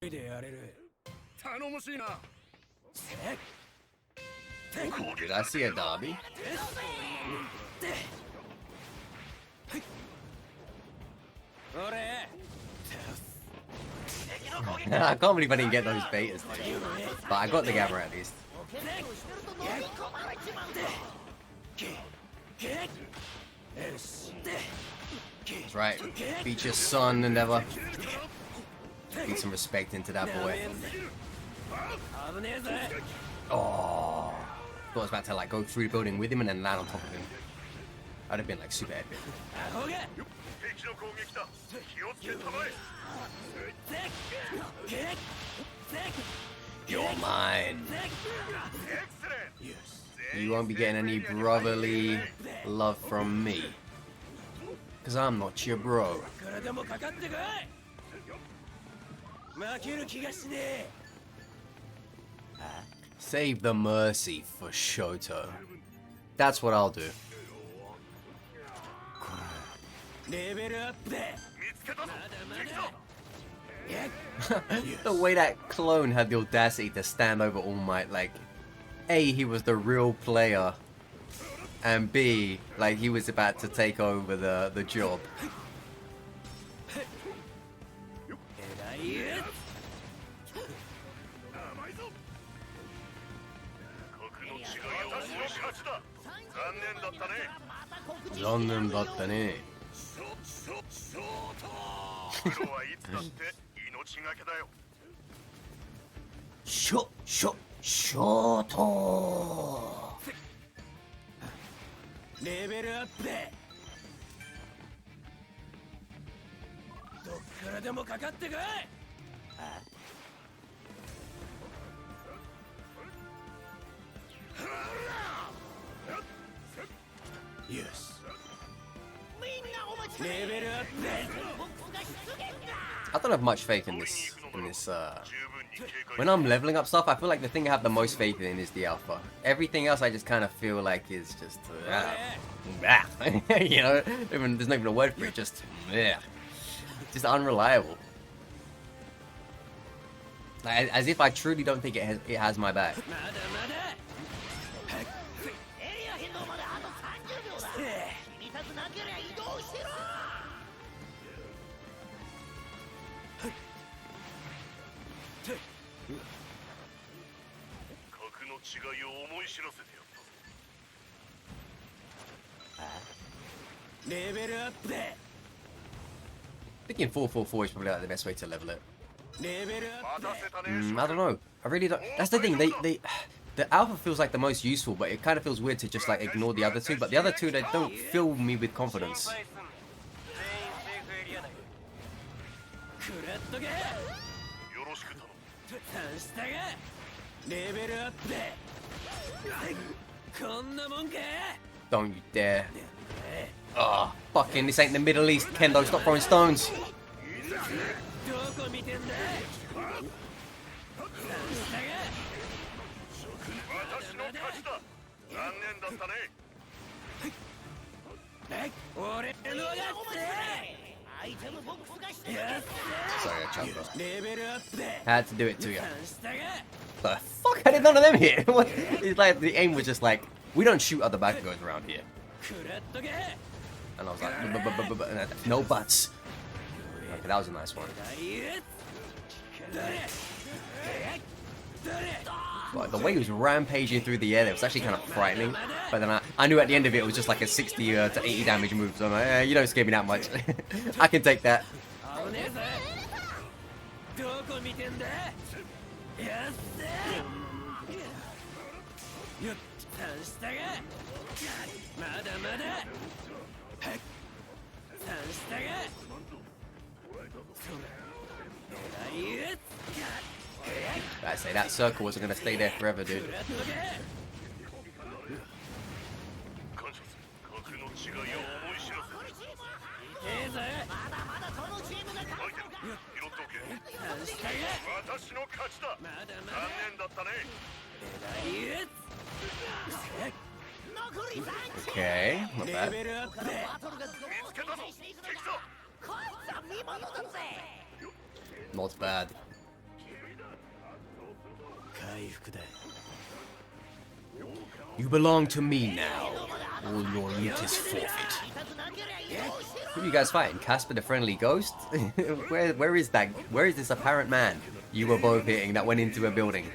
Did I see a derby? I can't believe I didn't get those betas, but I got the gamma at least. That's right. Beat your son, Endeavor. Get some respect into that boy. Oh, thought I was about to like go through the building with him and then land on top of him. I'd have been like super epic. You're mine. You won't be getting any brotherly love from me, cause I'm not your bro. Save the mercy for Shoto. That's what I'll do. The way that clone had the audacity to stand over All Might, like, A, he was the real player, and B, like, he was about to take over the job. Shoto. Yes. I don't have much faith in this. When I'm leveling up stuff, I feel like the thing I have the most faith in is the alpha. Everything else, I just kind of feel like is just, you know, there's not even a word for it. Just unreliable. Like, as if I truly don't think it has my back. Thinking 444 is probably like the best way to level it. I don't know. I really don't. That's the thing. The alpha feels like the most useful, but it kind of feels weird to just like ignore the other two. But the other two, they don't fill me with confidence. Don't you dare. Oh, fucking, this ain't the Middle East, Kendo, stop throwing stones. Sorry, I choked off. Had to do it to you. The fuck? How did none of them hit? It's like the aim was just like, we don't shoot other Bakugos around here. And I was like, no buts. Okay, that was a nice one. But the way he was rampaging through the air, it was actually kind of frightening. But then I knew at the end of it, it was just like a 60 to 80 damage move. So I'm like, you don't scare me that much. I can take that. I say that circle wasn't gonna stay there forever, dude. Okay, not bad. Not bad. You belong to me now. All your loot is forfeit. Who are you guys fighting? Casper the Friendly Ghost? where is that? Where is this apparent man you were both hitting that went into a building?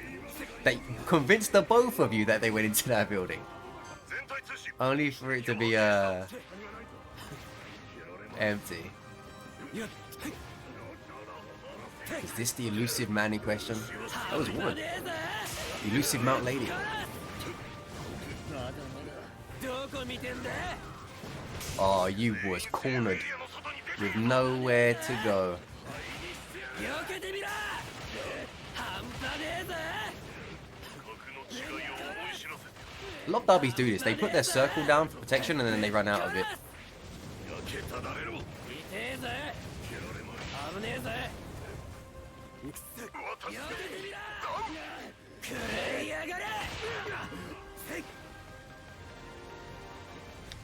That convinced the both of you that they went into that building. Only for it to be empty. Is this the elusive man in question? That was a woman. Elusive Mount Lady. Oh, you was cornered with nowhere to go. A lot of derbies do this. They put their circle down for protection and then they run out of it.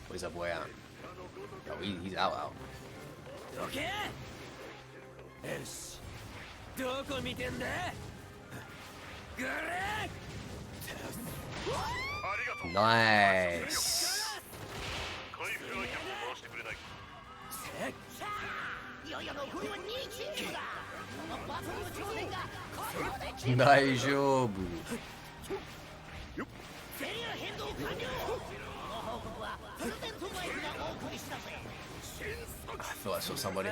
Where's that boy out? Oh, he's out. Nice. Daijoubu. I feel I saw somebody.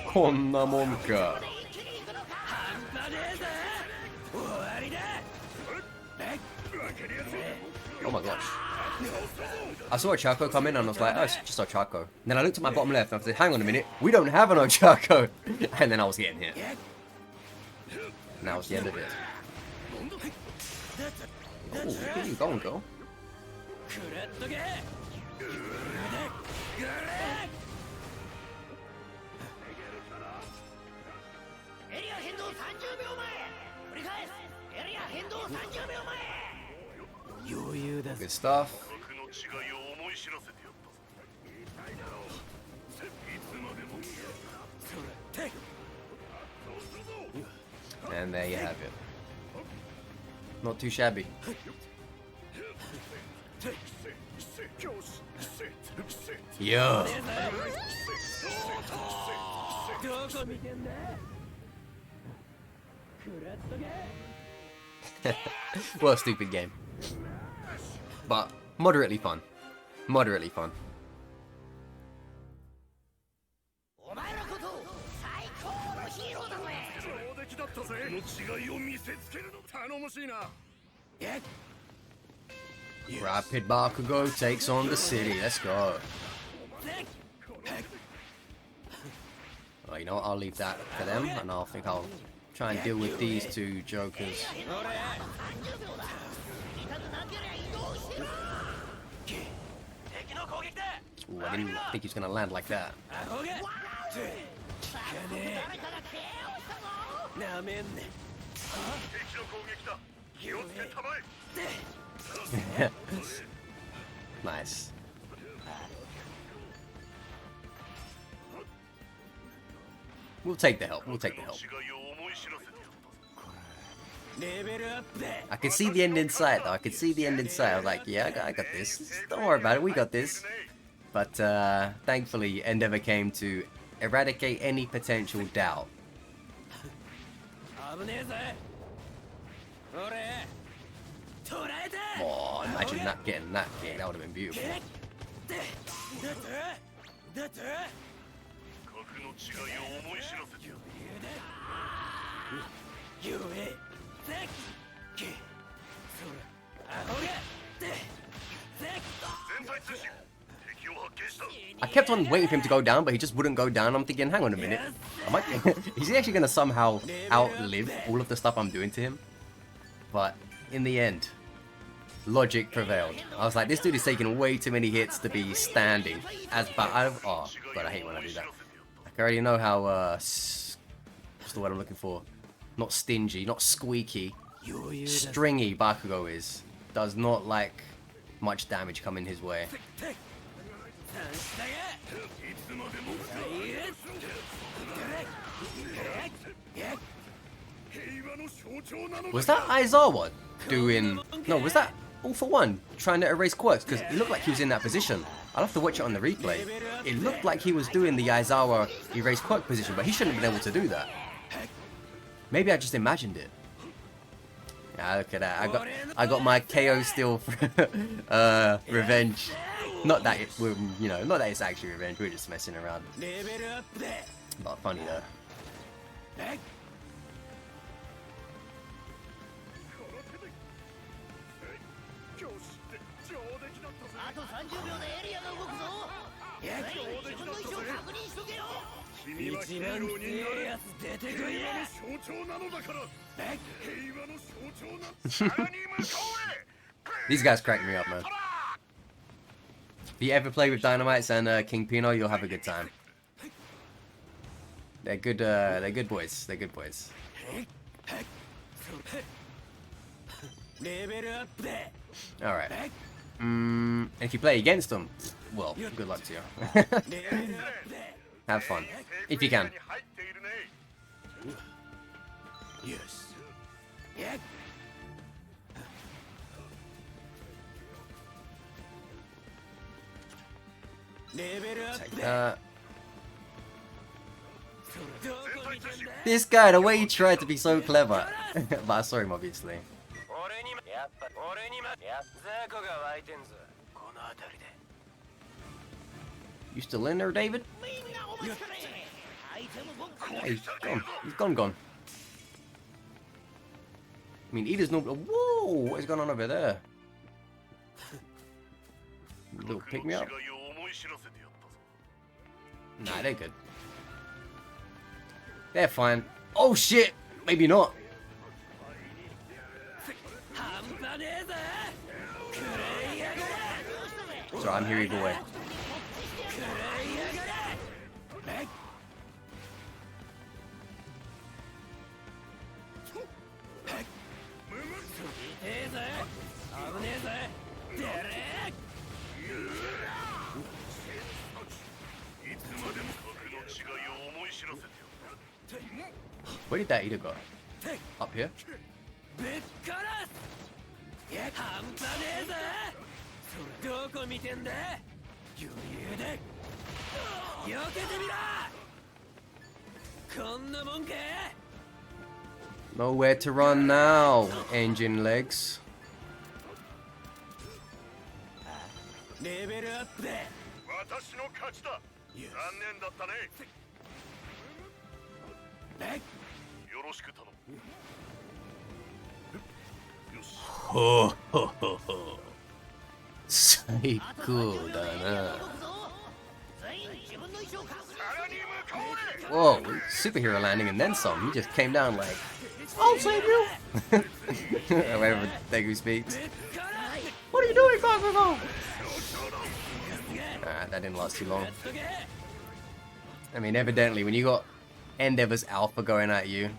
Konna mon ka. Oh my gosh. I saw a Chaco come in and I was like, oh, it's just a Chaco. And then I looked at my bottom left and I said, hang on a minute, we don't have an Chaco. And then I was getting hit. And that was the end of it. Oh, where are you going, girl? Good stuff. And there you have it. Not too shabby. Yeah. What a stupid game. But moderately fun. Moderately fun. Rapid Bakugo takes on the city. Let's go. Oh, you know what? I'll leave that for them, and I'll try and deal with these two jokers. Ooh, I didn't think he was gonna land like that. Nice. We'll take the help. We'll take the help. I can see the end in sight, though. I can see the end in sight. I was like, yeah, I got this. Don't worry about it. We got this. But thankfully, Endeavor came to eradicate any potential doubt. Oh, imagine not getting that kick. That would have been beautiful. I kept on waiting for him to go down, but he just wouldn't go down. I'm thinking, hang on a minute. Is he actually going to somehow outlive all of the stuff I'm doing to him? But in the end, logic prevailed. I was like, this dude is taking way too many hits to be standing. Oh, God, I hate when I do that. I already know how, what's the word I'm looking for? Not stingy, not squeaky. Stringy Bakugo is. Does not like much damage coming his way. Was that Aizawa doing... No, was that All For One trying to erase quirks? Because it looked like he was in that position. I'll have to watch it on the replay. It looked like he was doing the Aizawa erase quirk position, but he shouldn't have been able to do that. Maybe I just imagined it. Ah, look at that. I got my KO steal revenge. Not that it, you know, not that it's actually revenge. We're just messing around. But funny though. These guys crack me up, man. If you ever play with Dynamites and King Pino, you'll have a good time. They're good boys. They're good boys. Alright. If you play against them, well, good luck to you. Have fun. If you can. Take that. This guy, the way he tried to be so clever. But I saw him, obviously. You still in there, David? Yeah, he's gone. He's gone. I mean, Ida's no... Whoa! What is going on over there? Little pick me up. Nah, they're good. They're fine. Oh shit! Maybe not. So I'm here either way. Where did that Ida go? Up here? Nowhere to run now, engine legs. Ho ho ho ho. 最高だな. Whoa, superhero landing and then some. He just came down like, I'll save you. Whatever Deku speaks. What are you doing, Bakugo? That didn't last too long. I mean, evidently, when you got Endeavor's Alpha going at you,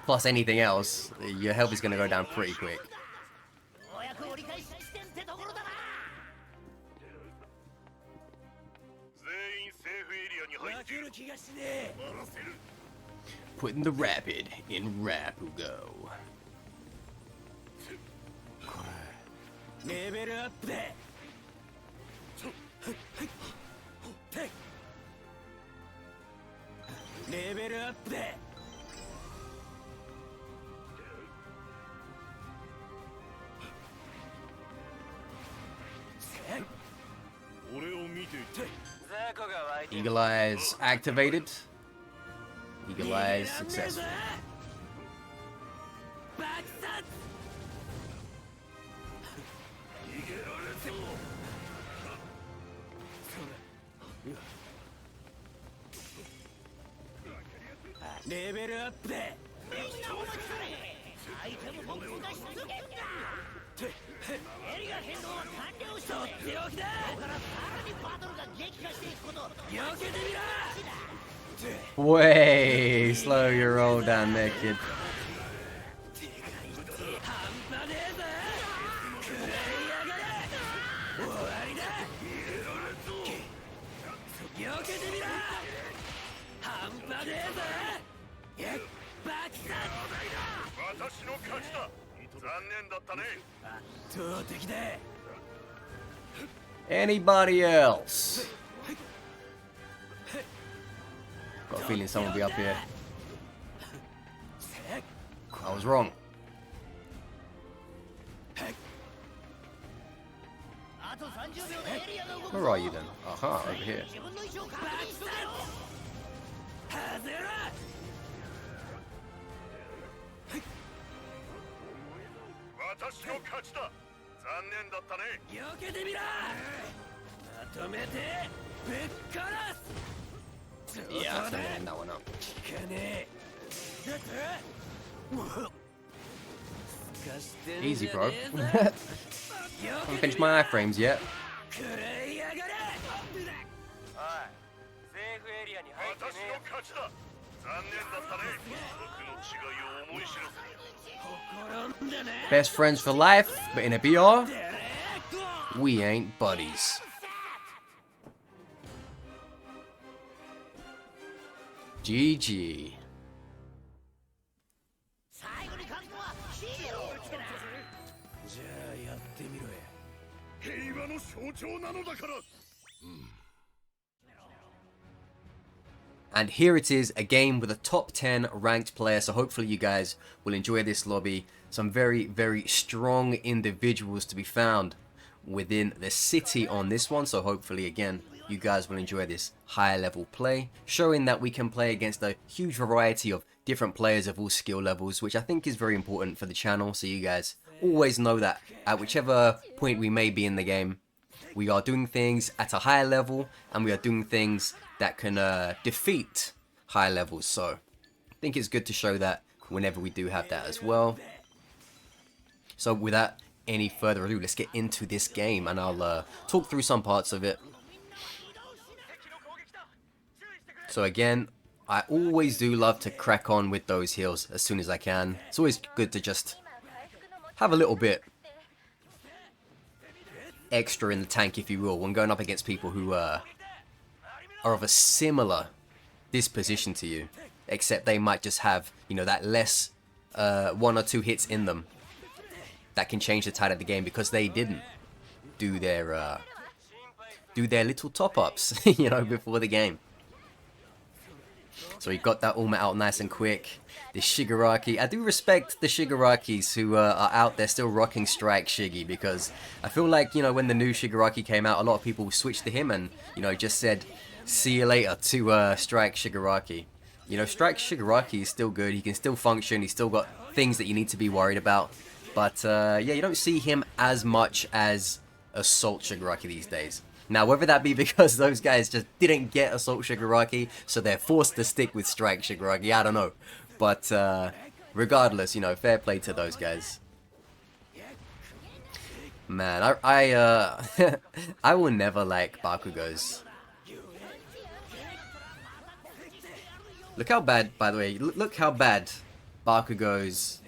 plus anything else, your health is going to go down pretty quick. Putting the Rapid in Bakugo. Eagle Eyes activated. Eagle Eyes successful. Way slow your roll down there, kid. Anybody else? Got a feeling someone will be up here. I was wrong. Where are you then? Aha, over here. Yeah, I think I'm that one up. Easy, bro. Haven't finished my iframes yet. Best friends for life, but in a BR, we ain't buddies. GG. And here it is, a game with a top 10 ranked player, so hopefully you guys will enjoy this lobby. Some very, very strong individuals to be found within the city on this one, so hopefully again you guys will enjoy this high level play, showing that we can play against a huge variety of different players of all skill levels, which I think is very important for the channel, so you guys always know that at whichever point we may be in the game, we are doing things at a higher level, and we are doing things that can defeat high levels. So I think it's good to show that whenever we do have that as well. So without any further ado, let's get into this game, and I'll talk through some parts of it. So again, I always do love to crack on with those heals as soon as I can. It's always good to just have a little bit extra in the tank, if you will, when going up against people who are of a similar disposition to you, except they might just have, you know, that less 1 or 2 hits in them that can change the tide of the game because they didn't do their little top-ups, you know, before the game. So he got that ultimate out nice and quick. The shigaraki, I do respect the shigarakis who are out there still rocking Strike Shiggy, because I feel like, you know, when the new shigaraki came out, a lot of people switched to him and, you know, just said see you later to Strike Shigaraki. You know, Strike Shigaraki is still good, he can still function, he's still got things that you need to be worried about, but yeah, you don't see him as much as Assault Shigaraki these days. Now, whether that be because those guys just didn't get Assault Shigaraki, so they're forced to stick with Strike Shigaraki, I don't know. But regardless, you know, fair play to those guys. Man, I will never like Bakugos. Look how bad, by the way, look how bad Bakugo's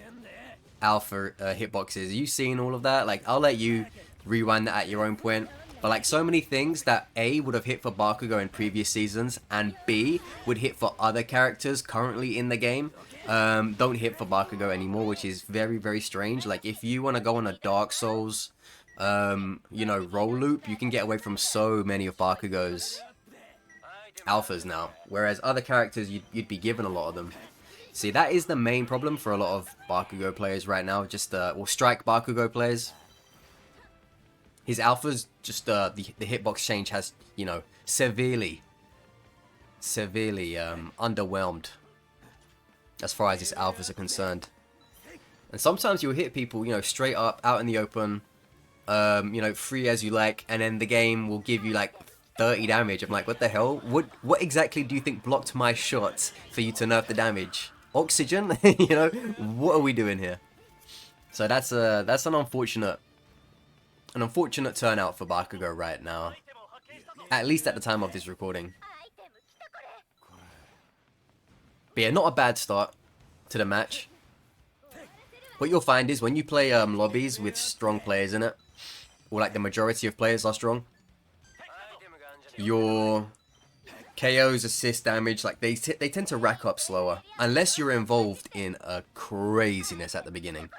alpha hitbox is. Are you seeing all of that? Like, I'll let you rewind that at your own point. But like, so many things that A would have hit for Bakugo in previous seasons and B would hit for other characters currently in the game don't hit for Bakugo anymore, which is very, very strange. Like, if you want to go on a Dark Souls you know, roll loop, you can get away from so many of Bakugo's alphas now, whereas other characters you'd be given a lot of them. See, that is the main problem for a lot of Bakugo players right now, just or Strike Bakugo players. His alphas, just the hitbox change has, you know, severely underwhelmed as far as his alphas are concerned. And sometimes you'll hit people, you know, straight up out in the open, you know, free as you like, and then the game will give you like 30 damage. I'm like, what the hell? What exactly do you think blocked my shot for you to nerf the damage? Oxygen? You know, what are we doing here? So that's an unfortunate turnout for Bakugo right now. At least at the time of this recording. But yeah, not a bad start to the match. What you'll find is when you play lobbies with strong players in it, or like the majority of players are strong, your KOs, assist damage, like they tend to rack up slower unless you're involved in a craziness at the beginning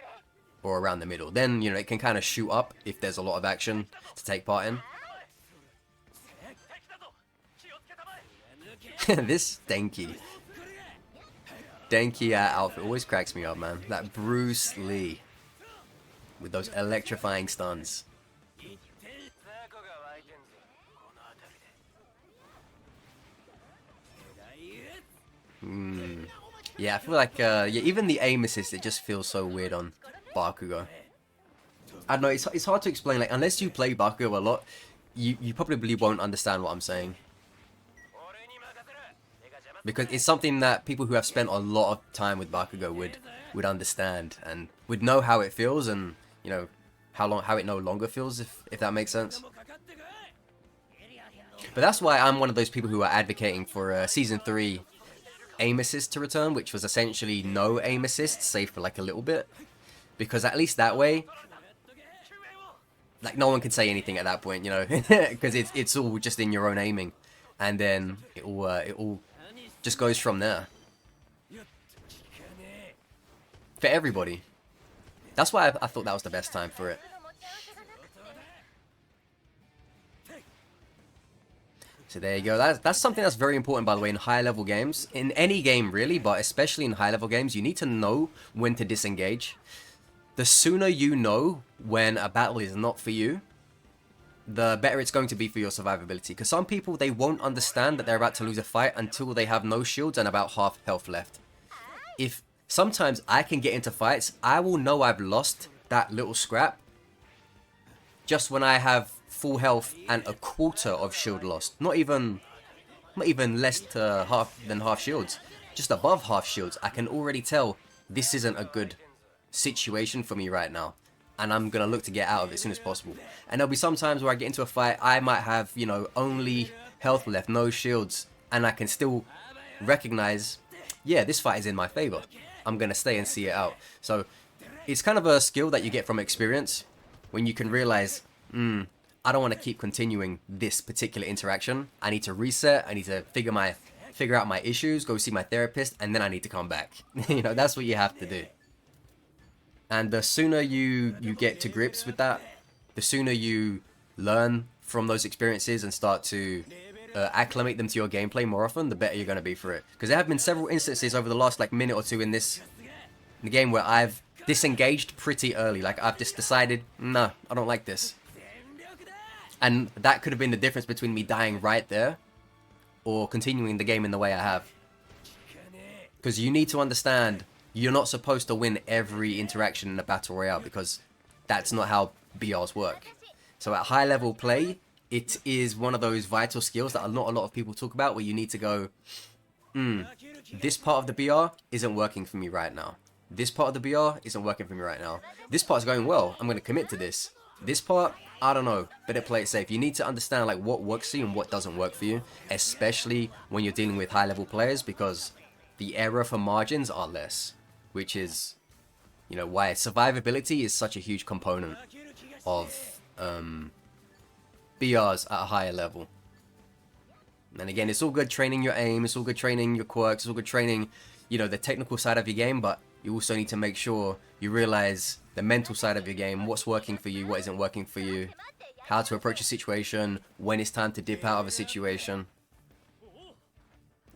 or around the middle. Then, you know, it can kind of shoot up if there's a lot of action to take part in. This Denki outfit always cracks me up, man. That Bruce Lee with those electrifying stuns. Yeah, I feel like yeah, even the aim assist, it just feels so weird on Bakugo. I don't know, it's hard to explain. Like, unless you play Bakugo a lot, you probably won't understand what I'm saying. Because it's something that people who have spent a lot of time with Bakugo would understand and would know how it feels, and you know how it no longer feels, if that makes sense. But that's why I'm one of those people who are advocating for Season 3 aim assist to return, which was essentially no aim assist, save for like a little bit. Because at least that way, like, no one can say anything at that point, you know, because it's all just in your own aiming, and then it all just goes from there for everybody. That's why I thought that was the best time for it. So there you go. That's something that's very important, by the way, in high level games. In any game, really, but especially in high level games, you need to know when to disengage. The sooner you know when a battle is not for you, the better it's going to be for your survivability. Because some people, they won't understand that they're about to lose a fight until they have no shields and about half health left. If sometimes I can get into fights, I will know I've lost that little scrap just when I have full health and a quarter of shield lost. Not even less to half shields. Just above half shields. I can already tell this isn't a good situation for me right now, and I'm gonna look to get out of it as soon as possible. And there'll be some times where I get into a fight, I might have, you know, only health left, no shields, and I can still recognize, yeah, this fight is in my favor. I'm gonna stay and see it out. So it's kind of a skill that you get from experience when you can realize, I don't want to keep continuing this particular interaction. I need to reset. I need to figure out my issues, go see my therapist, and then I need to come back. You know, that's what you have to do. And the sooner you get to grips with that, the sooner you learn from those experiences and start to acclimate them to your gameplay more often, the better you're going to be for it. Because there have been several instances over the last like minute or two in the game where I've disengaged pretty early. Like, I've just decided, no, I don't like this. And that could have been the difference between me dying right there or continuing the game in the way I have. Because you need to understand, you're not supposed to win every interaction in a battle royale, because that's not how BRs work. So at high level play, it is one of those vital skills that not a lot of people talk about, where you need to go, this part of the BR isn't working for me right now. This part of the BR isn't working for me right now. This part's going well. I'm going to commit to this. This part, I don't know. Better play it safe. You need to understand like what works for you and what doesn't work for you, especially when you're dealing with high level players, because the error for margins are less, which is, you know, why survivability is such a huge component of BRs at a higher level. And again, it's all good training your aim, it's all good training your quirks, it's all good training, you know, the technical side of your game, but you also need to make sure you realize the mental side of your game, what's working for you, what isn't working for you, how to approach a situation, when it's time to dip out of a situation,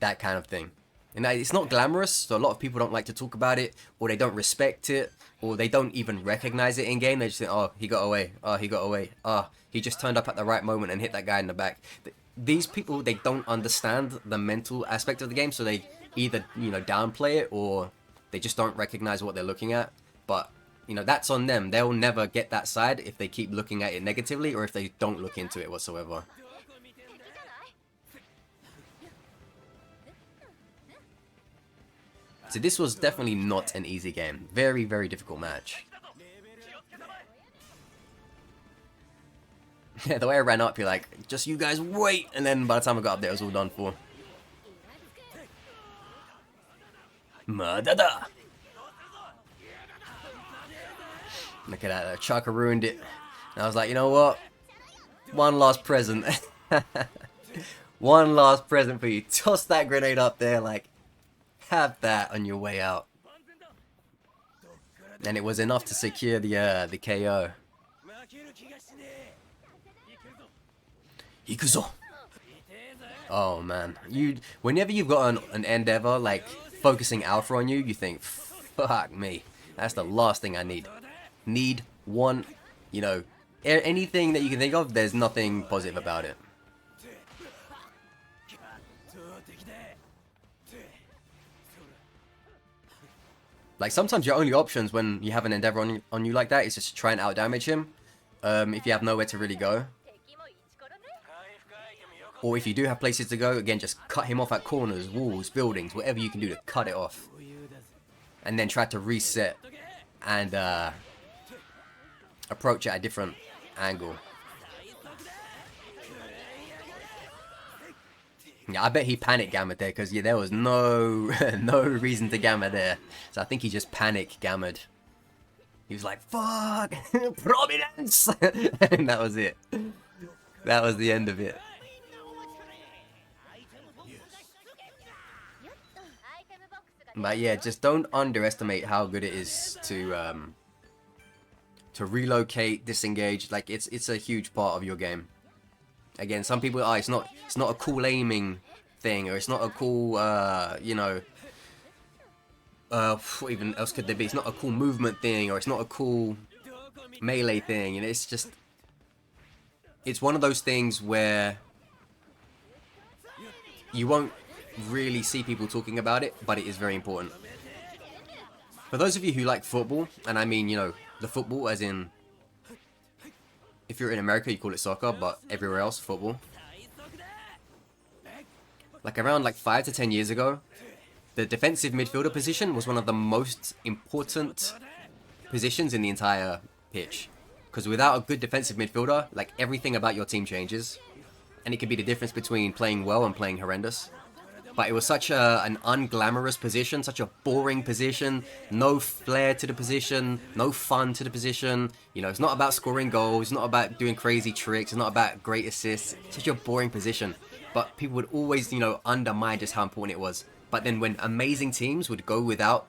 that kind of thing. And it's not glamorous, so a lot of people don't like to talk about it, or they don't respect it, or they don't even recognize it in game. They just think, oh, he got away, oh, he got away, oh, he just turned up at the right moment and hit that guy in the back. These people, they don't understand the mental aspect of the game, so they either, you know, downplay it, or they just don't recognize what they're looking at. But, you know, that's on them. They'll never get that side if they keep looking at it negatively, or if they don't look into it whatsoever. So this was definitely not an easy game. Very, very difficult match. Yeah, the way I ran up, you're like, just you guys wait! And then by the time I got up there, it was all done for. Madada! Look at that, Chaka ruined it. And I was like, you know what? One last present. One last present for you. Toss that grenade up there, like, have that on your way out. And it was enough to secure the KO. Ikuzo. Oh man, whenever you've got an endeavor like focusing alpha on you, you think, fuck me, that's the last thing I need. Need one, you know, anything that you can think of. There's nothing positive about it. Like sometimes your only options when you have an endeavor on you like that is just to try and out damage him. If you have nowhere to really go. Or if you do have places to go, again, just cut him off at corners, walls, buildings, whatever you can do to cut it off. And then try to reset and approach it at a different angle. Yeah, I bet he panic gammed there because yeah, there was no no reason to gamma there. So I think he just panic gammed. He was like, fuck, Providence! And that was it. That was the end of it. But yeah, just don't underestimate how good it is to relocate, disengage. Like it's a huge part of your game. Again, some people, it's not a cool aiming thing, or it's not a cool you know, what even else could there be? It's not a cool movement thing, or it's not a cool melee thing, and it's just, it's one of those things where you won't really see people talking about it, but it is very important. For those of you who like football, and I mean, you know, the football as in, if you're in America you call it soccer, but everywhere else football. Like around like 5 to 10 years ago, the defensive midfielder position was one of the most important positions in the entire pitch. Because without a good defensive midfielder, like everything about your team changes. And it can be the difference between playing well and playing horrendous. But it was such an unglamorous position, such a boring position, no flair to the position, no fun to the position. You know, it's not about scoring goals, it's not about doing crazy tricks, it's not about great assists. It's such a boring position. But people would always, you know, undermine just how important it was. But then when amazing teams would go without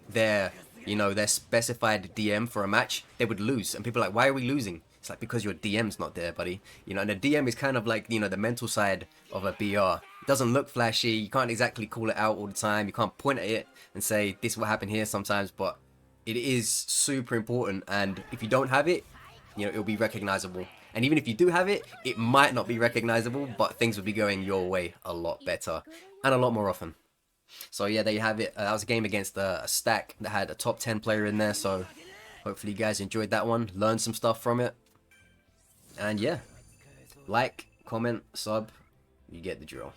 their, you know, their specified DM for a match, they would lose. And people are like, why are we losing? It's like, because your DM's not there, buddy. You know, and the DM is kind of like, you know, the mental side of a BR. It doesn't look flashy. You can't exactly call it out all the time. You can't point at it and say, this is what happened here sometimes. But it is super important. And if you don't have it, you know, it'll be recognizable. And even if you do have it, it might not be recognizable, but things will be going your way a lot better and a lot more often. So yeah, there you have it. That was a game against a stack that had a top 10 player in there. So hopefully you guys enjoyed that one, learned some stuff from it. And yeah, like, comment, sub, you get the drill.